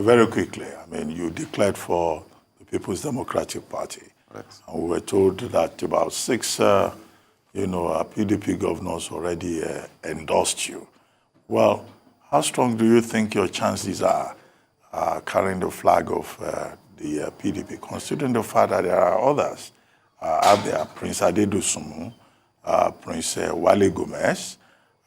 Very quickly, I mean, you declared for the People's Democratic Party. Right. And we were told that about 6, PDP governors already endorsed you. Well, how strong do you think your chances are carrying the flag of the PDP, considering the fact that there are others out there, Prince Adedu Sumu, Prince Wale Gomez,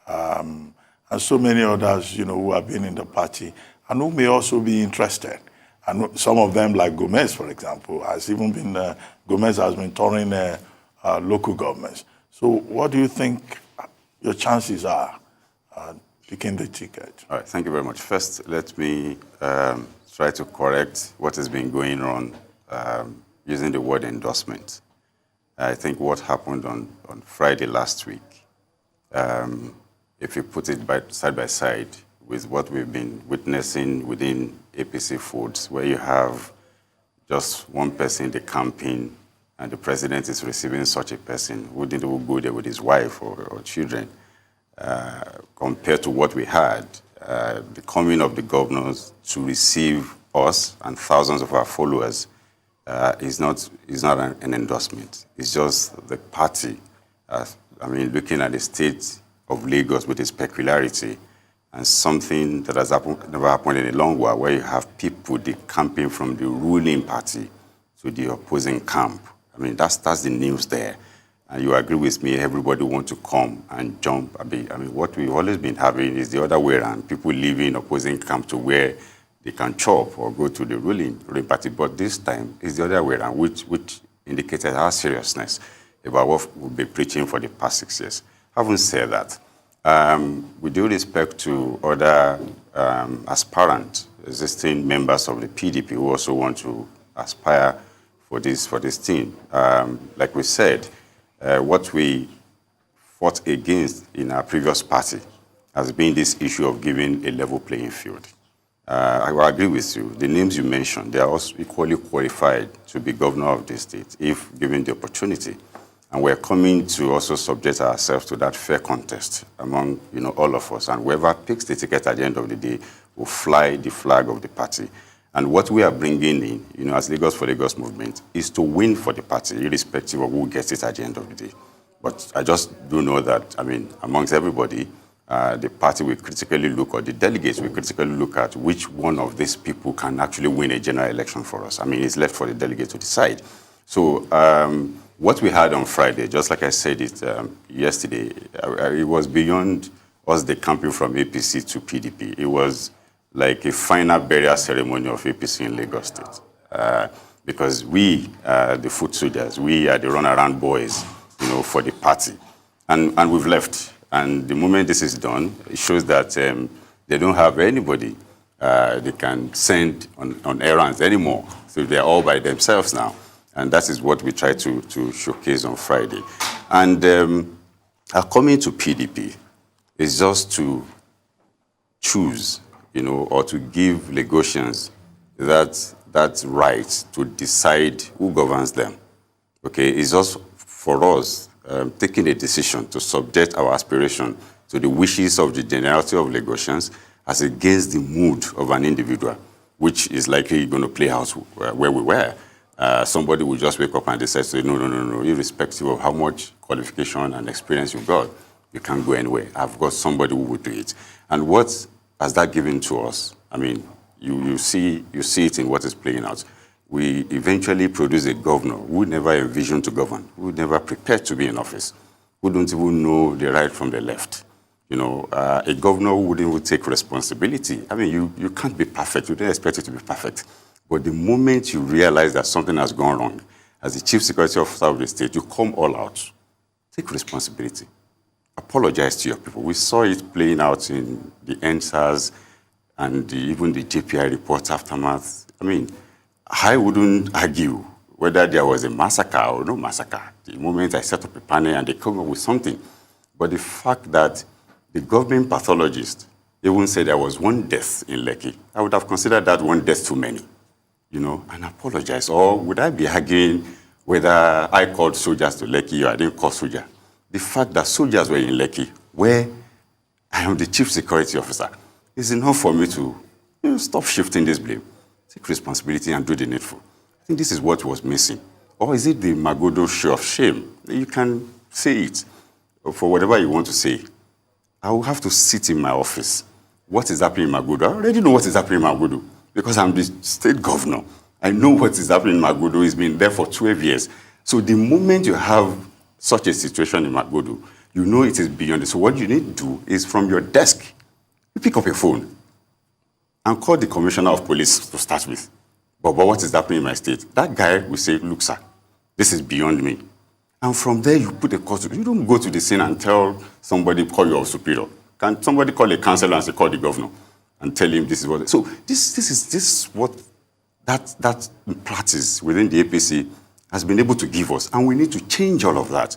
and so many others, who have been in the party and who may also be interested. And some of them, like Gomez, for example, Gomez has been touring local governments. So what do you think your chances are picking the ticket? All right, thank you very much. First, let me try to correct what has been going on using the word endorsement. I think what happened on Friday last week, if you put it side by side with what we've been witnessing within APC Foods, where you have just one person in the campaign and the president is receiving such a person who didn't even go there with his wife or children, compared to what we had, the coming of the governors to receive us and thousands of our followers is not an endorsement. It's just the party, looking at the state of Lagos with its peculiarity, and something that has never happened in a long while, where you have people camping from the ruling party to the opposing camp. I mean, that's the news there. And you agree with me, everybody wants to come and jump. What we've always been having is the other way around, people leaving opposing camp to where they can chop or go to the ruling party. But this time, it's the other way around, which indicated our seriousness about what we've been preaching for the past 6 years. Having said that, with due respect to other aspirant existing members of the PDP who also want to aspire for this team, like we said, what we fought against in our previous party has been this issue of giving a level playing field. I will agree with you. The names you mentioned, they are also equally qualified to be governor of this state if given the opportunity. And we're coming to also subject ourselves to that fair contest among all of us. And whoever picks the ticket at the end of the day will fly the flag of the party. And what we are bringing in, as Lagos for Lagos movement, is to win for the party, irrespective of who gets it at the end of the day. But I just do know that, amongst everybody, the party will critically look, or the delegates will critically look at which one of these people can actually win a general election for us. It's left for the delegates to decide. So what we had on Friday, just like I said it yesterday, it was beyond us decamping from APC to PDP. It was like a final burial ceremony of APC in Lagos State. Because we, the foot soldiers, we are the runaround boys, for the party. And we've left. And the moment this is done, it shows that they don't have anybody they can send on errands anymore. So they're all by themselves now. And that is what we try to showcase on Friday. And our coming to PDP is just to choose, or to give Lagosians that right to decide who governs them. Okay, it's just for us taking a decision to subject our aspiration to the wishes of the generality of Lagosians as against the mood of an individual, which is likely going to play out where we were. Somebody will just wake up and decide to say, no, irrespective of how much qualification and experience you've got, you can't go anywhere. I've got somebody who will do it. And what has that given to us? You see it in what is playing out. We eventually produce a governor who never envisioned to govern, who never prepared to be in office, who don't even know the right from the left. A governor who wouldn't even take responsibility. You can't be perfect. You don't expect it to be perfect. But the moment you realize that something has gone wrong, as the chief security officer of the state, you come all out. Take responsibility. Apologize to your people. We saw it playing out in the NSAS and even the JPI report aftermath. I wouldn't argue whether there was a massacre or no massacre. The moment I set up a panel and they come up with something. But the fact that the government pathologist even said there was one death in Lekki, I would have considered that one death too many. And apologize. Or would I be arguing whether I called soldiers to Lekki or I didn't call soldiers? The fact that soldiers were in Lekki, where I am the chief security officer, is enough for me to Stop shifting this blame. Take responsibility and do the needful. I think this is what was missing. Or is it the Magodo show of shame? You can say it for whatever you want to say. I will have to sit in my office. What is happening in Magodo? I already know what is happening in Magodo because I'm the state governor. I know what is happening in Magodo. It's been there for 12 years. So the moment you have such a situation in Magodo, you know it is beyond it. So what you need to do is from your desk, you pick up a phone and call the commissioner of police to start with. But what is happening in my state? That guy will say, look, sir, this is beyond me. And from there, you put a call to, you don't go to the scene and tell somebody, call your superior. Can somebody call a councillor and say, call the governor and tell him this is what? So this is what that practice within the APC has been able to give us. And we need to change all of that.